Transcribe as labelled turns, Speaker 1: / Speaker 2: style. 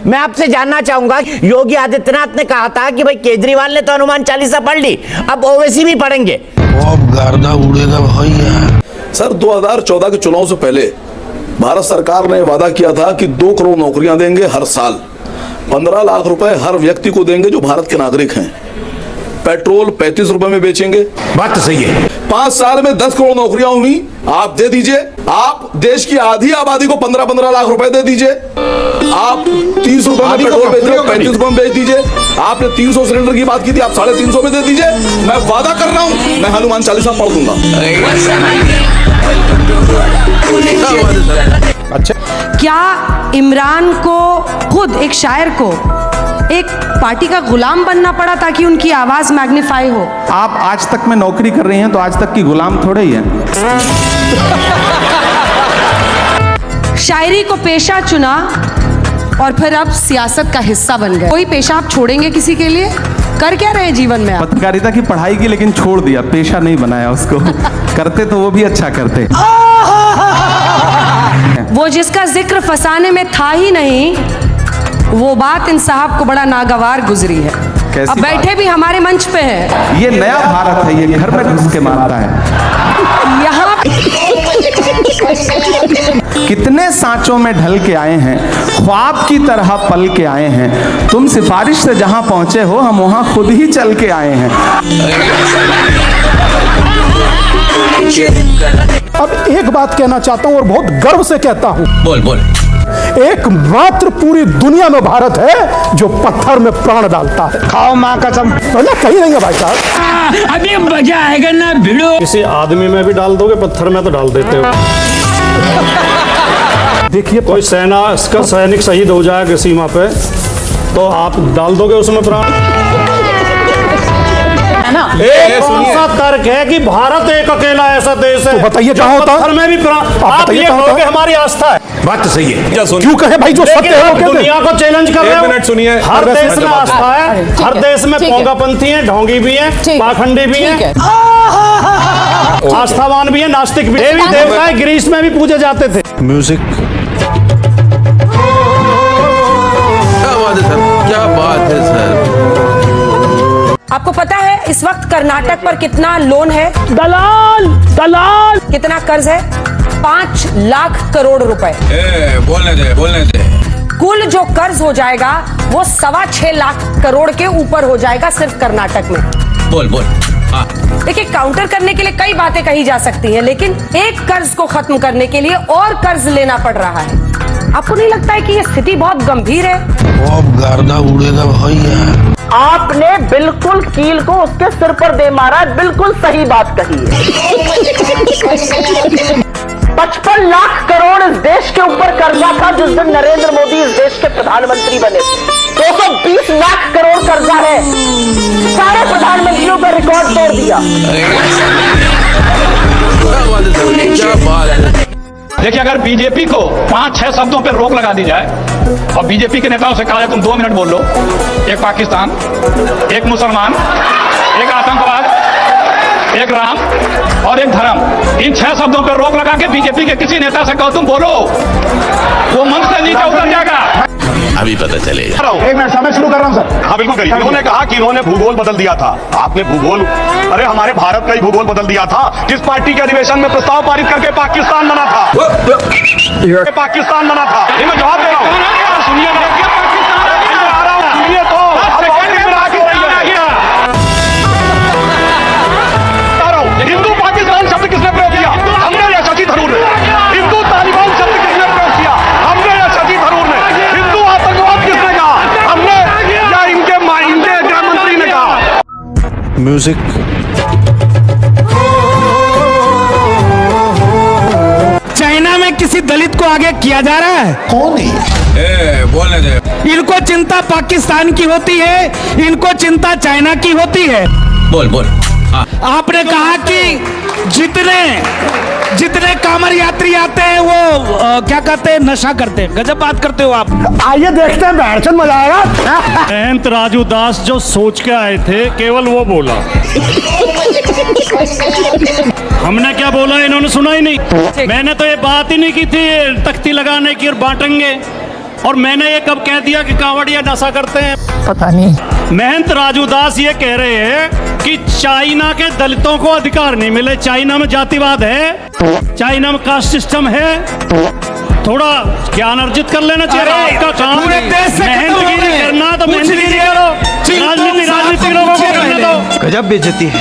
Speaker 1: मैं आपसे जानना चाहूंगा, योगी आदित्यनाथ ने कहा था कि भाई केजरीवाल ने तो हनुमान चालीसा पढ़ ली, अब ओवैसी भी पढ़ेंगे।
Speaker 2: अब गर्दा उड़ेगा भैया।
Speaker 3: सर 2014 के चुनाव से पहले भारत सरकार ने वादा किया था कि 2 करोड़ नौकरियां देंगे हर साल, 15 लाख रुपए हर व्यक्ति को देंगे जो भारत के नागरिक हैं, पेट्रोल 35 रुपए में बेचेंगे।
Speaker 4: बात तो सही है।
Speaker 3: 5 साल में 10 करोड़ नौकरियां हुई, आप दे दीजिए। आप देश की आधी आबादी को 15-15 लाख रुपए दे दीजिए। आप 30 रुपए में पेट्रोल बेच रहे हो, 35 रुपए में बेच दीजिए। आपने 300 सिलेंडर की बात की थी, आप 350 में दे दीजिए। मैं वादा कर रहा हूं, मैं हनुमान चालीसा पढ़ दूंगा।
Speaker 5: अच्छा, क्या इमरान को खुद एक शायर को एक पार्टी का गुलाम बनना पड़ा ताकि उनकी आवाज मैग्नीफाई हो?
Speaker 6: आप आज तक में नौकरी कर रही हैं तो आज तक की गुलाम थोड़े ही हैं।
Speaker 5: शायरी को पेशा चुना और फिर अब सियासत का हिस्सा बन गए। कोई पेशा आप छोड़ेंगे किसी के लिए? कर क्या रहे जीवन में आप?
Speaker 6: पत्रकारिता की पढ़ाई की लेकिन छोड़ दिया, पेशा नहीं बनाया उसको। करते तो वो भी अच्छा करते।
Speaker 5: वो जिसका जिक्र फसाने में था ही नहीं, वो बात इन साहब को बड़ा नागवार गुजरी है। अब बैठे भी हमारे मंच पे है।
Speaker 6: ये नया भारत है, ये घर में घुस के मारता है।
Speaker 5: यहाँ
Speaker 6: कितने सांचों में ढल के आए हैं, ख्वाब की तरह पल के आए हैं। तुम सिफारिश से जहां पहुंचे हो, हम वहां खुद ही चल के आए हैं।
Speaker 7: अब एक बात कहना चाहता हूं और बहुत गर्व से कहता हूं।
Speaker 4: बोल।
Speaker 7: एकमात्र पूरी दुनिया में भारत है जो पत्थर में प्राण डालता है। खाओ मां कसम। ना कहीं नहीं है भाई साहब।
Speaker 1: अभी मजा आएगा ना भिड़ो।
Speaker 8: किसी आदमी में भी डाल दोगे, पत्थर में तो डाल देते हो।
Speaker 7: देखिए,
Speaker 8: कोई सेना का सैनिक शहीद हो जाएगा सीमा पे, तो आप डाल दोगे उसमें प्राण? एक कौन सा तर्क है कि भारत एक अकेला ऐसा देश है?
Speaker 7: तो बताइए कहाँ होता है?
Speaker 8: पत्थर में भी प्राण। आप ये कहोगे हमारी आस्था है।
Speaker 4: बात तो सही है।
Speaker 7: क्यों कहे भाई, जो सत्य है वो कहते हैं।
Speaker 8: दुनिया को चैलेंज कर रहे हो।
Speaker 4: मिनट सुनिए।
Speaker 8: हर देश में आस्था है, हर देश में पोंगापंथी है, ढोंगी भी है, पाखंडी भी है, आस्थावान भी है, नास्तिक भी। देवी देवता ग्रीस में भी पूजे जाते थे।
Speaker 2: म्यूजिक। क्या बात है सर।
Speaker 5: आपको पता है इस वक्त कर्नाटक पर कितना लोन है? दलाल कितना कर्ज है? 5 लाख करोड़ रुपए।
Speaker 4: बोलने दे।
Speaker 5: कुल जो कर्ज हो जाएगा वो 6.25 लाख करोड़ के ऊपर हो जाएगा सिर्फ कर्नाटक में।
Speaker 4: बोल।
Speaker 5: देखिए, काउंटर करने के लिए कई बातें कही जा सकती हैं, लेकिन एक कर्ज को खत्म करने के लिए और कर्ज लेना पड़ रहा है। आपको नहीं लगता है कि ये स्थिति बहुत गंभीर है?
Speaker 2: अब गर्दा उड़ेगा भैया।
Speaker 1: आपने बिल्कुल कील को उसके सिर पर दे मारा, बिल्कुल सही बात कही है। 55 लाख करोड़ इस देश के ऊपर कर्जा था जिस दिन नरेंद्र मोदी इस देश के प्रधानमंत्री बने थे। 220 लाख करोड़ कर्जा है। सारे प्रधानमंत्रियों का रिकॉर्ड तोड़ दिया।
Speaker 2: क्या बात है।
Speaker 9: देखिए, अगर बीजेपी को 5-6 शब्दों पर रोक लगा दी जाए और बीजेपी के नेताओं से कहा जाए तुम 2 मिनट बोल लो, एक पाकिस्तान, एक मुसलमान, एक आतंकवाद, एक राम और एक धर्म, इन 6 शब्दों पर रोक लगा के बीजेपी के किसी नेता से कहो तुम बोलो, वो मंच से नीचे उतर जाएगा।
Speaker 2: अभी पता चलेगा।
Speaker 8: एक मिनट, समय शुरू कर रहा हूं सर। हाँ बिल्कुल करिए। उन्होंने कहा कि इन्होंने भूगोल बदल दिया था। आपने भूगोल, अरे हमारे भारत का ही भूगोल बदल दिया था। किस पार्टी के अधिवेशन में प्रस्ताव पारित करके पाकिस्तान बना था? पाकिस्तान बना था। मैं जवाब दे रहा हूँ, सुनिए तो हिंदू पाकिस्तान शब्द किसने प्रयोग किया? हमने या शशि थरूर ने? हिंदू तालिबान शब्द किसने प्रयोग किया? हमने या शशि थरूर ने? हिंदू आतंकवाद किसने कहा? हमने या इनके गृह मंत्री ने कहा?
Speaker 2: म्यूजिक।
Speaker 1: चाइना में किसी दलित को आगे किया जा रहा है?
Speaker 2: कौन है?
Speaker 4: बोलने दे।
Speaker 1: इनको चिंता पाकिस्तान की होती है, इनको चिंता चाइना की होती है।
Speaker 4: बोल।
Speaker 1: आपने कहा कि जितने कांवड़ यात्री आते हैं वो क्या कहते हैं, नशा करते हैं। गजब बात करते हो आप।
Speaker 7: आइए देखते हैं, भैरचंद मजा आएगा।
Speaker 8: जयंत राजू दास जो सोच के आए थे केवल वो बोला। हमने क्या बोला इन्होंने सुना ही नहीं। मैंने तो ये बात ही नहीं की थी तख्ती लगाने की और बांटेंगे।
Speaker 9: और मैंने ये कब कह दिया कि कांवड़िया नशा करते हैं?
Speaker 7: पता नहीं।
Speaker 9: महंत राजू दास ये कह रहे हैं कि चाइना के दलितों को अधिकार नहीं मिले। चाइना में जातिवाद है, चाइना में कास्ट सिस्टम है। थोड़ा ज्ञान अर्जित कर लेना चाहिए। आपका काम मेहनतगिरी करना तो मेहनतगिरी करो, राजनीति लोगों को करने दो।
Speaker 4: गजब बेइज्जती है।